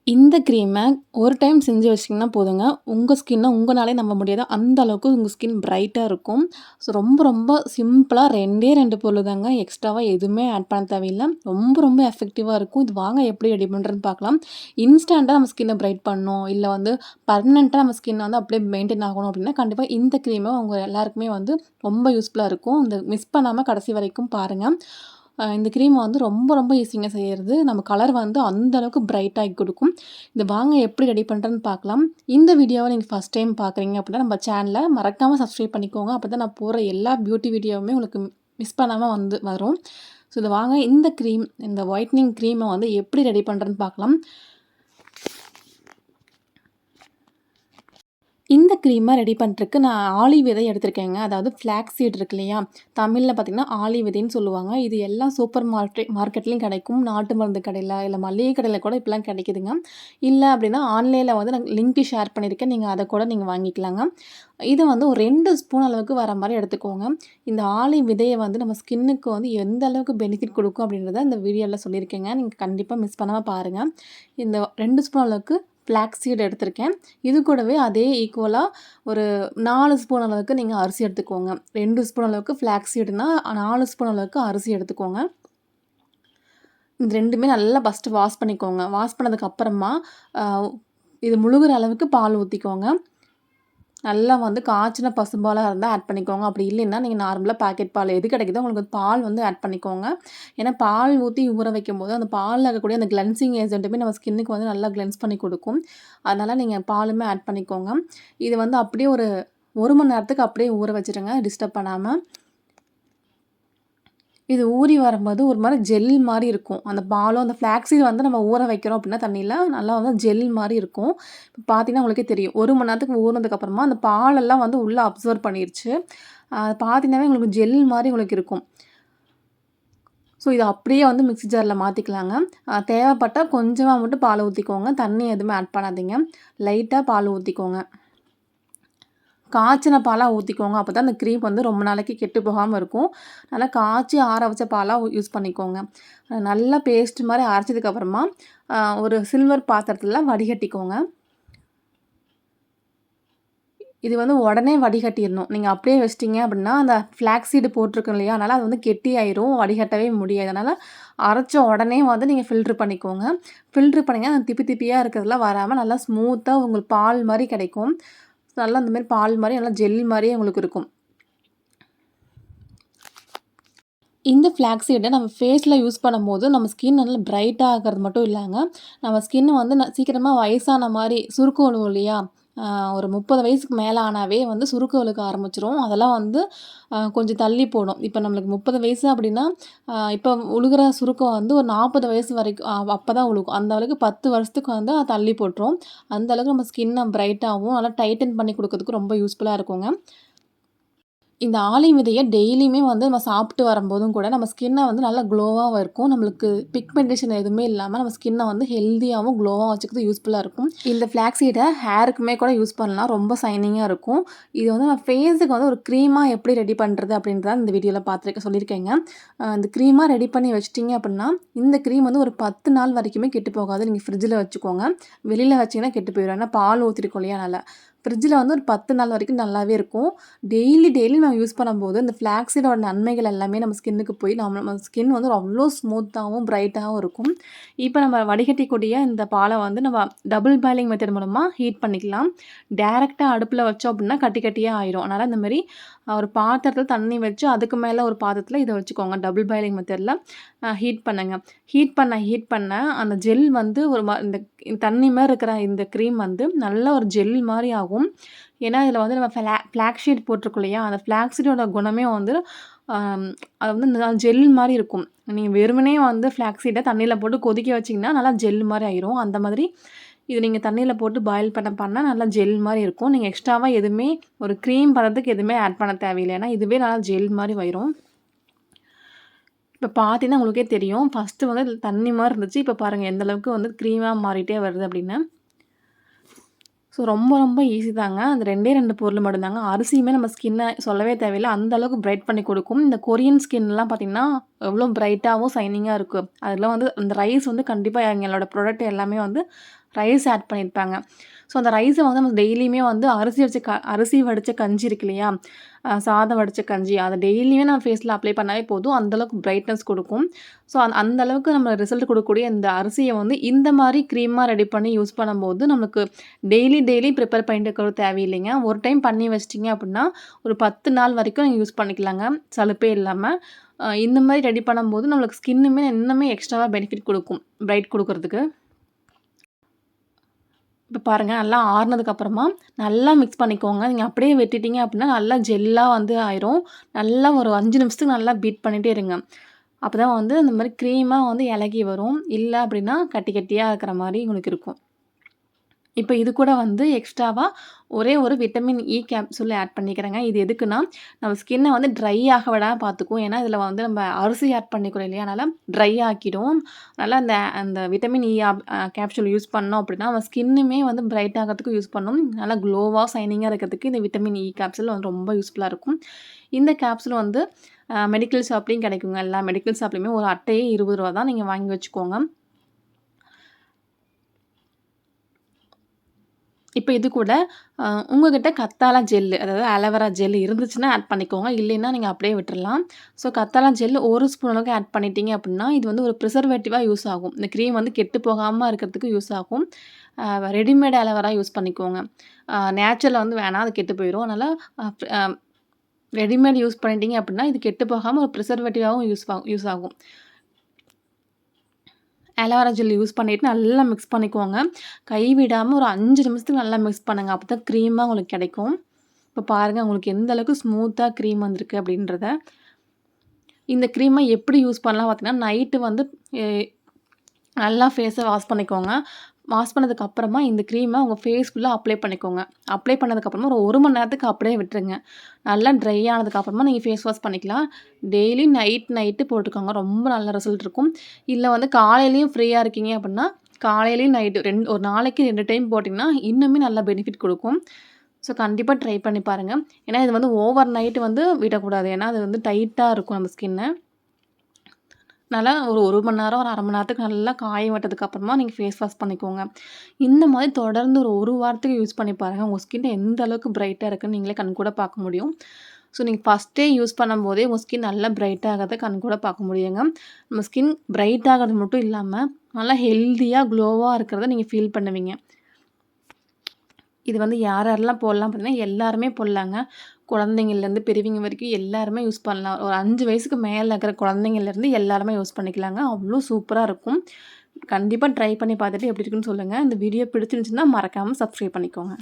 இந்த க்ரீம ஒரு டைம் செஞ்சு வச்சிங்கன்னா போதுங்க. உங்க ஸ்கின்ன உங்கனாலே நம்ப முடியாது. அந்த அளவுக்கு உங்க ஸ்கின் பிரைட்டா இருக்கும். ஸோ ரொம்ப ரொம்ப சிம்பிளா 2டே 2 பொருள் தாங்க. எக்ஸ்ட்ராவா எதுவுமே ஆட் பண்ண தேவையில்ல. ரொம்ப ரொம்ப எஃபெக்டிவா இருக்கும். இது வாங்க எப்படி ரெடி பண்ணுறதுன்னு பார்க்கலாம். இன்ஸ்டன்ட்டா நம்ம ஸ்கின்ன பிரைட் பண்ணணும், இல்ல வந்து பெர்மனன்ட்டா நம்ம ஸ்கின் வந்து அப்படியே மெயின்டெயின் ஆகணும் அப்படின்னா, கண்டிப்பா இந்த க்ரீம உங்க எல்லாருக்குமே வந்து ரொம்ப யூஸ்ஃபுல்லா இருக்கும். இந்த மிஸ் பண்ணாம கடைசி வரைக்கும் பாருங்க. இந்த க்ரீம் வந்து ரொம்ப ரொம்ப ஈஸிங்க செய்யறது. நம்ம கலர் வந்து அந்த அளவுக்கு பிரைட் ஆக்கி குடுக்கும். இது வாங்க எப்படி ரெடி பண்ணுறதுன்னு பார்க்கலாம். இந்த வீடியோவ நீங்க ஃபர்ஸ்ட் டைம் பார்க்குறீங்க அப்படின்னா, நம்ம சேனல மறக்காம சப்ஸ்கிரைப் பண்ணிக்கோங்க. அப்பதான் நான் போடுற எல்லா பியூட்டி வீடியோவுமே உங்களுக்கு மிஸ் பண்ணாம வந்து வரும். ஸோ இத வாங்க இந்த க்ரீம், இந்த ஒயிட்னிங் க்ரீம வந்து எப்படி ரெடி பண்ணுறதுன்னு பார்க்கலாம். இந்த க்ரீம ரெடி பண்ணுறதுக்கு நான் ஆளி விதை எடுத்திருக்கேங்க. அதாவது ஃப்ளாக்ஸ் சீட் இருக்கு இல்லையா? தமிழ்ல பார்த்தீங்கன்னா, ஆளி விதைன்னு சொல்லுவாங்க. இது எல்லா சூப்பர் மார்க்கெட்லயும் கிடைக்கும். நாட்டு மருந்து கடையில, இல்ல மளிகை கடையில கூட இப்பலாம் கிடைக்குதுங்க. இல்ல அப்படின்னா, ஆன்லைன்ல வந்து நான் லிங்க் ஷேர் பண்ணியிருக்கேன். நீங்க அத கூட நீங்க வாங்கிக்கலாங்க. இது வந்து ஒரு 2 ஸ்பூன் அளவுக்கு வர மாரி எடுத்துக்கோங்க. இந்த ஆளி விதைய வந்து நம்ம ஸ்கின்னுக்கு வந்து எந்த அளவுக்கு பெனிஃபிட் குடுக்கும் அப்படின்றத இந்த வீடியோல சொல்லியிருக்கேங்க. நீங்க கண்டிப்பா மிஸ் பண்ணாம பாருங்க. இந்த 2 ஸ்பூன் அளவுக்கு ஃப்ளாக்ஸ் சீட் எடுத்திருக்கேன். இது கூடவே அதே ஈக்குவலா ஒரு 4 ஸ்பூன் அளவுக்கு நீங்க அரிசி எடுத்துக்கோங்க. 2 ஸ்பூன் அளவுக்கு ஃப்ளாக்ஸ் சீடுனா 4 ஸ்பூன் அளவுக்கு அரிசி எடுத்துக்கோங்க. இந்த 2மே நல்லா ஃபர்ஸ்ட்டு வாஷ் பண்ணிக்கோங்க. வாஷ் பண்ணதுக்கு அப்புறமா, அ இது முழுகுற அளவுக்கு பால் ஊத்திக்கோங்க. நல்லா வந்து காய்ச்சின பசும்பாலா இருந்தா ஆட் பண்ணிக்கோங்க. அப்படி இல்லைன்னா, நீங்க நார்மலா பாக்கெட் பால் எது கிடைக்குதோ உங்களுக்கு பால் வந்து ஆட் பண்ணிக்கோங்க. ஏன்னா, பால் ஊத்தி ஊற வைக்கும்போது, அந்த பால்ல இருக்கக்கூடிய அந்த கிளென்சிங் ஏஜென்ட்டுமே நம்ம ஸ்கின்னுக்கு வந்து நல்லா கிளென்ஸ் பண்ணி குடுக்கும். அதனால நீங்க பாலுமே ஆட் பண்ணிக்கோங்க. இது வந்து அப்படியே ஒரு 1 மணி நேரத்துக்கு அப்படியே ஊற வச்சுருங்க, டிஸ்டர்ப் பண்ணாம. இது ஊறி வரும்போது ஒரு மாரி ஜெல் மாரி இருக்கும். அந்த பாலும், அந்த ஃப்ளாக்ஸீட் வந்து நம்ம ஊற வைக்கிறோம் அப்படின்னா தண்ணியில, நல்லா வந்து ஜெல் மாரி இருக்கும். இப்ப பார்த்தீங்கன்னா உங்களுக்கே தெரியும். 1 மணி நேரத்துக்கு ஊறுனதுக்கப்புறமா அந்த பாலெல்லாம் வந்து உள்ள அப்சர்வ் பண்ணிருச்சு. பார்த்தீங்கன்னாவே உங்களுக்கு ஜெல் மாரி உங்களுக்கு இருக்கும். ஸோ இத அப்படியே வந்து மிக்ஸி ஜார்ல மாத்திக்கலாங்க. தேவைப்பட்டா கொஞ்சமா மட்டும் பால் ஊத்திக்கோங்க. தண்ணி எதுவுமே ஆட் பண்ணாதீங்க. லைட்டா பால் ஊத்திக்கோங்க. காய்ச்சின பாலா ஊத்திக்கோங்க. அப்பதான் அந்த க்ரீம் வந்து ரொம்ப நாளைக்கு கெட்டு போகாம இருக்கும். நல்லா காய்ச்சி ஆற வச்ச பாலா யூஸ் பண்ணிக்கோங்க. நல்லா பேஸ்ட் மாரி அரைச்சதுக்கப்புறமா, ஒரு சில்வர் பாத்திரத்தில வடிகட்டிக்கோங்க. இது வந்து உடனே வடிகட்டிறணும். நீங்க அப்படியே வச்சுட்டீங்க அப்படின்னா, அந்த ஃப்ளாக்ஸ் சீடு போட்டிருக்கோம் இல்லையா? அதனால அது வந்து கெட்டியாயிரும். வடிகட்டவே முடியாது. அதனால அரைச்ச உடனே வந்து நீங்க ஃபில்டர் பண்ணிக்கோங்க. ஃபில்டர் பண்ணீங்கன்னா, அந்த திப்பி திப்பியா இருக்கிறதெல்லாம் வராம நல்லா ஸ்மூத்தா உங்களுக்கு பால் மாரி கிடைக்கும். நல்லா அந்த மாரி பால் மாரி நல்லா ஜெல் மாரியே உங்களுக்கு இருக்கும். இந்த ஃப்ளாக்ஸ் சீட நம்ம ஃபேஸ்ல யூஸ் பண்ணும்போது, நம்ம ஸ்கின் நல்லா பிரைட்டா ஆகுறது மட்டும் இல்லங்க, நம்ம ஸ்கின் வந்து சீக்கிரமா வயசான மாரி சுருக்கம் விழுகும் இல்லையா? அ ஒரு 30 வயசுக்கு மேல ஆனாவே வந்து சுருக்கம் விழுக ஆரம்பிச்சுரும். அதெல்லாம் வந்து கொஞ்சம் தள்ளி போடும். இப்ப நம்மளுக்கு 30 வயசு அப்படின்னா, இப்ப விழுகுற சுருக்கம் வந்து ஒரு 40 வயசு வரைக்கும் அப்பதான் விழுகும். அந்த அளவுக்கு 10 வருஷத்துக்கு வந்து அது தள்ளி போட்டுரும். அந்த அளவுக்கு நம்ம ஸ்கின்ன பிரைட்டாவும், நல்லா டைட்டன் பண்ணி குடுக்கறதுக்கு ரொம்ப யூஸ்ஃபுல்லா இருக்குங்க. இந்த ஆளி விதைய டெய்லியுமே வந்து நம்ம சாப்பிட்டு வரும்போதும் கூட, நம்ம ஸ்கின்ன வந்து நல்லா க்ளோவாவும் இருக்கும். நம்மளுக்கு பிக்மெண்டேஷன் எதுவுமே இல்லாம நம்ம ஸ்கின்ன வந்து ஹெல்தியாவும், க்ளோவா வச்சுக்கிறது யூஸ்ஃபுல்லா இருக்கும். இந்த ஃப்ளாக்ஸ் சீட ஹேருக்குமே கூட யூஸ் பண்ணலாம். ரொம்ப ஷைனிங்கா இருக்கும். இது வந்து நான் ஃபேஸுக்கு வந்து ஒரு க்ரீமா எப்படி ரெடி பண்றது அப்படின்றத இந்த வீடியோல சொல்லியிருக்கேங்க. இந்த க்ரீமா ரெடி பண்ணி வச்சுட்டீங்க அப்படின்னா, இந்த க்ரீம் வந்து ஒரு 10 நாள் வரைக்குமே கெட்டு போகாது. நீங்க ஃப்ரிட்ஜில வச்சுக்கோங்க. வெளியில வச்சீங்கன்னா கெட்டு போயிரும். ஏன்னா பால் ஊத்திருக்கோம் இல்லையா? அதனால. ஃப்ரிட்ஜில வந்து ஒரு 10 நாள் வரைக்கும் நல்லாவே இருக்கும். டெய்லி டெய்லி நம்ம யூஸ் பண்ணும்போது, இந்த ஃப்ளாக்ஸீடோட நன்மைகள் எல்லாமே நம்ம ஸ்கின்னுக்கு போய் நம்ம ஸ்கின் வந்து அவ்ளோ ஸ்மூத்தாவும், பிரைட்டாவும் இருக்கும். இப்ப நம்ம வடிகட்டிக்கூடிய இந்த பால வந்து நம்ம டபுள் பாயிலிங் மெத்தட் மூலமா ஹீட் பண்ணிக்கலாம். டைரக்ட்டா அடுப்புல வச்சோம் அப்டின்னா கட்டி கட்டியா ஆயிரும். அதனால இந்த மாரி ஒரு பாத்திரத்தில தண்ணி வச்சு, அதுக்கு மேல ஒரு பாத்திரத்தில இத வச்சுக்கோங்க. டபுள் பாயிலிங் மெத்தட்ல ஹீட் பண்ணுங்க. ஹீட் பண்ண அந்த ஜெல் வந்து ஒரு இந்த தண்ணி மாரி இருக்கிற இந்த க்ரீம் வந்து நல்ல ஒரு ஜெல் மாரி ஆகும். ஏன்னா, இதில வந்து நம்ம ஃப்ளாக்ஸ் சீட் போட்டிருக்கோம் இல்லையா? அந்த ஃப்ளாக்ஸ் சீடோட குணமே வந்து அம் அது வந்து ஜெல் மாரி இருக்கும். நீங்க வெறுமனே வந்து ஃப்ளாக்ஸ் சீட தண்ணீல போட்டு கொதிக்க வச்சீங்கன்னா, நல்லா ஜெல் மாரி ஆயிரும். அந்த மாதிரி இது நீங்க தண்ணீல போட்டு பாயில் பண்ண நல்லா ஜெல் மாரி இருக்கும். நீங்க எக்ஸ்ட்ராவா எதுவுமே ஒரு க்ரீம் பதத்துக்கு எதுவுமே ஆட் பண்ண தேவையில்ல. ஏன்னா, இதுவே நல்லா ஜெல் மாரி வரும். இப்ப பார்த்தீங்கன்னா, உங்களுக்கே தெரியும். ஃபர்ஸ்ட்டு வந்து தண்ணி மாரி இருந்துச்சு. இப்ப பாருங்க எந்த அளவுக்கு வந்து க்ரீமா மாறிட்டே வருது அப்படின்னு. ஸோ ரொம்ப ரொம்ப ஈஸி தாங்க. அந்த 2டே 2 பொருள் மட்டும் தாங்க. அரிசியுமே நம்ம ஸ்கின்ன சொல்லவே தேவையில்ல. அந்த அளவுக்கு பிரைட் பண்ணி கொடுக்கும். இந்த கொரியன் ஸ்கின்லாம் பார்த்தீங்கன்னா, எவ்வளோ பிரைட்டாவும், ஷைனிங்கா இருக்கு. அதெல்லாம் வந்து அந்த ரைஸ் வந்து கண்டிப்பா எங்களோட ப்ராடக்ட் எல்லாமே வந்து ரைஸ் ஆட் பண்ணியிருப்பாங்க. ஸோ அந்த ரைஸை வந்து நம்ம டெய்லியுமே வந்து அரிசி வடித்த கஞ்சி இருக்கு இல்லையா? சாதம் வடித்த கஞ்சி அதை டெய்லியுமே நம்ம ஃபேஸில் அப்ளை பண்ணாவே போதும். அந்தளவுக்கு பிரைட்னஸ் கொடுக்கும். ஸோ அந்த அளவுக்கு நம்ம ரிசல்ட் கொடுக்கக்கூடிய இந்த அரிசியை வந்து இந்த மாதிரி க்ரீமாக ரெடி பண்ணி யூஸ் பண்ணும்போது நமக்கு டெய்லி ப்ரிப்பேர் பண்ணிட்டு இருக்கிறது தேவையில்லைங்க. ஒரு டைம் பண்ணி வச்சிட்டிங்க அப்படின்னா ஒரு 10 நாள் வரைக்கும் நீங்கள் யூஸ் பண்ணிக்கலாங்க சலுப்பே இல்லாமல். இந்த மாதிரி ரெடி பண்ணும்போது நம்மளுக்கு ஸ்கின்னுமே இன்னுமே எக்ஸ்ட்ராவாக பெனிஃபிட் கொடுக்கும் பிரைட் கொடுக்கறதுக்கு. இப்போ பாருங்கள் நல்லா ஆறுனதுக்கப்புறமா நல்லா மிக்ஸ் பண்ணிக்கோங்க. நீங்கள் அப்படியே வெட்டிட்டீங்க அப்படின்னா நல்லா ஜெல்லாக வந்து ஆயிரும். நல்லா ஒரு 5 நிமிஷத்துக்கு நல்லா பீட் பண்ணிகிட்டே இருங்க. அப்போ தான் வந்து இந்த மாதிரி க்ரீமாக வந்து இலகி வரும். இல்லை அப்படின்னா கட்டி கட்டியாக இருக்கிற மாதிரி உங்களுக்கு இருக்கும். இப்போ இது கூட வந்து எக்ஸ்ட்ராவா ஒரே ஒரு விட்டமின் இ கேப்சூல் ஆட் பண்ணிக்கிறேங்க. இது எதுக்குன்னா, நம்ம ஸ்கின்னை வந்து ட்ரை ஆக விடாம பார்த்துக்கும். ஏன்னா, இதில வந்து நம்ம அரிசி ஆட் பண்ணிக்கிறோம் இல்லையா? அதனால ட்ரை ஆக்கிடும். அதனால அந்த அந்த விட்டமின் இ கேப்சூல் யூஸ் பண்ணோம் அப்படின்னா, நம்ம ஸ்கின்னுமே வந்து பிரைட் ஆகிறதுக்கு யூஸ் பண்ணும். நல்லா க்ளோவாக, ஷைனிங்காக இருக்கிறதுக்கு இந்த விட்டமின் இ கேப்சூல் வந்து ரொம்ப யூஸ்ஃபுல்லா இருக்கும். இந்த கேப்சூல் வந்து மெடிக்கல் ஷாப்லேயும் கிடைக்குங்க. எல்லா மெடிக்கல் ஷாப்லேயுமே ஒரு அட்டையே ரூ. 20 தான். நீங்க வாங்கி வச்சுக்கோங்க. இப்போ இது கூட உங்ககிட்ட கத்தாழை ஜெல்லு, அதாவது ஆலோவேரா ஜெல் இருந்துச்சுன்னா ஆட் பண்ணிக்கோங்க. இல்லைன்னா நீங்க அப்படியே விட்டுறலாம். ஸோ கத்தாழை ஜெல் 1 ஸ்பூன் அளவுக்கு ஆட் பண்ணிட்டீங்க அப்படின்னா, இது வந்து ஒரு ப்ரிசர்வேட்டிவா யூஸ் ஆகும். இந்த க்ரீம் வந்து கெட்டு போகாம இருக்கிறதுக்கு யூஸ் ஆகும். ரெடிமேட் ஆலோவேரா யூஸ் பண்ணிக்கோங்க. நேச்சுரல் வந்து வேணாம், அது கெட்டு போயிரும். அதனால ரெடிமேட் யூஸ் பண்ணிட்டீங்க அப்படின்னா, இது கெட்டு போகாம ஒரு ப்ரிசர்வேட்டிவாவும் யூஸ் ஆகும். ஆலோவேரா ஜெல் யூஸ் பண்ணிவிட்டு நல்லா மிக்ஸ் பண்ணிக்கோங்க. கை விடாமல் ஒரு 5 நிமிஷத்துக்கு நல்லா மிக்ஸ் பண்ணுங்கள். அப்போ தான் க்ரீமாக உங்களுக்கு கிடைக்கும். இப்போ பாருங்கள் உங்களுக்கு எந்த அளவுக்கு ஸ்மூத்தாக க்ரீம் வந்திருக்கு அப்படின்றத. இந்த க்ரீமை எப்படி யூஸ் பண்ணலாம் பார்த்தீங்கன்னா, நைட்டு வந்து நல்லா ஃபேஸை வாஷ் பண்ணிக்கோங்க. வாஷ் பண்ணதுக்கப்புறமா இந்த க்ரீமை உங்கள் ஃபேஸ் ஃபுல்லாக அப்ளை பண்ணிக்கோங்க. அப்ளை பண்ணதுக்கப்புறமா ஒரு 1 மணி நேரத்துக்கு அப்படியே விட்டுருங்க. நல்லா ட்ரை ஆனதுக்கப்புறமா நீங்கள் ஃபேஸ் வாஷ் பண்ணிக்கலாம். டெய்லி நைட்டு போட்டுக்கோங்க. ரொம்ப நல்ல ரிசல்ட் இருக்கும். இல்லை வந்து காலையிலயும் ஃப்ரீயாக இருக்கீங்க அப்படின்னா, காலையிலயும் நைட்டு ஒரு நாளைக்கு 2 டைம் போட்டிங்கன்னா இன்னுமே நல்ல பெனிஃபிட் கொடுக்கும். ஸோ கண்டிப்பாக ட்ரை பண்ணி பாருங்கள். ஏன்னா இது வந்து ஓவர் நைட்டு வந்து விடக்கூடாது. ஏன்னா அது வந்து டைட்டாக இருக்கும் நம்ம ஸ்கின்னு. நல்லா ஒரு 1 மணி நேரம், ஒரு 1/2 மணி நேரத்துக்கு நல்லா காய விட்டதுக்கப்புறமா நீங்கள் ஃபேஸ் வாஷ் பண்ணிக்கோங்க. இந்த மாதிரி தொடர்ந்து ஒரு 1 வாரத்துக்கு யூஸ் பண்ணி பாருங்கள். உங்கள் ஸ்கின் எந்த அளவுக்கு பிரைட்டாக இருக்குன்னு நீங்களே கண்கூட பார்க்க முடியும். ஸோ நீங்கள் ஃபஸ்ட்டே யூஸ் பண்ணும்போதே உங்கள் ஸ்கின் நல்லா பிரைட் ஆகிறத கண்கூட பார்க்க முடியுங்க. நம்ம ஸ்கின் பிரைட் ஆகிறது மட்டும் இல்லாமல் நல்லா ஹெல்த்தியாக, க்ளோவாக இருக்கிறத நீங்கள் ஃபீல் பண்ணுவீங்க. இது வந்து யாரெல்லாம் போடலாம் பார்த்தீங்கன்னா, எல்லாருமே போடலாங்க. குழந்தைங்கள்லேருந்து பெரியவங்க வரைக்கும் எல்லாருமே யூஸ் பண்ணலாம். ஒரு 5 வயசுக்கு மேல இருக்கிற குழந்தைங்கள்லேருந்து எல்லாருமே யூஸ் பண்ணிக்கலாங்க. அவ்வளோ சூப்பரா இருக்கும். கண்டிப்பா ட்ரை பண்ணி பார்த்துட்டு எப்படி இருக்குன்னு சொல்லுங்க. இந்த வீடியோ பிடிச்சிருந்துச்சுன்னா மறக்காம சப்ஸ்கிரைப் பண்ணிக்கோங்க.